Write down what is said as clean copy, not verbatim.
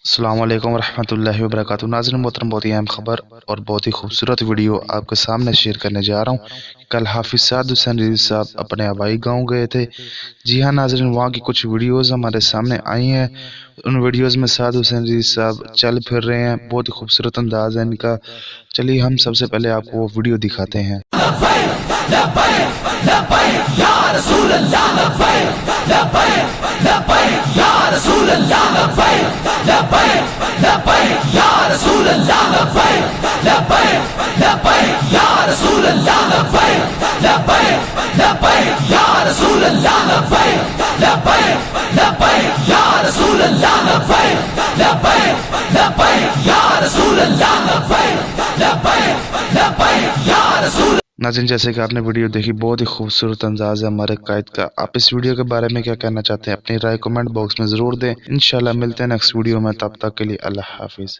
अस्सलाम वालेकुम रहमतुल्लाहि व बरकातुहू। नाज़रीन मोहतरम, बहुत ही अहम खबर और बहुत ही खूबसूरत वीडियो आपके सामने शेयर करने जा रहा हूँ। कल हाफिज़ साद हुसैन रिज़वी साहब अपने आबाई गांव गए थे। जी हाँ नाज़रीन, वहाँ की कुछ वीडियोज़ हमारे सामने आई हैं। उन वीडियोज़ में साद हुसैन रिज़वी साहब चल फिर रहे हैं, बहुत ही खूबसूरत अंदाज़ है इनका। चलिए हम सबसे पहले आपको वो वीडियो दिखाते हैं। नाज़रीन, जैसे कि आपने वीडियो देखी, बहुत ही खूबसूरत अंदाज है हमारे कायद का। आप इस वीडियो के बारे में क्या कहना चाहते हैं? अपनी राय कमेंट बॉक्स में ज़रूर दें। इंशाल्लाह मिलते हैं नेक्स्ट वीडियो में, तब तक के लिए अल्लाह हाफिज़।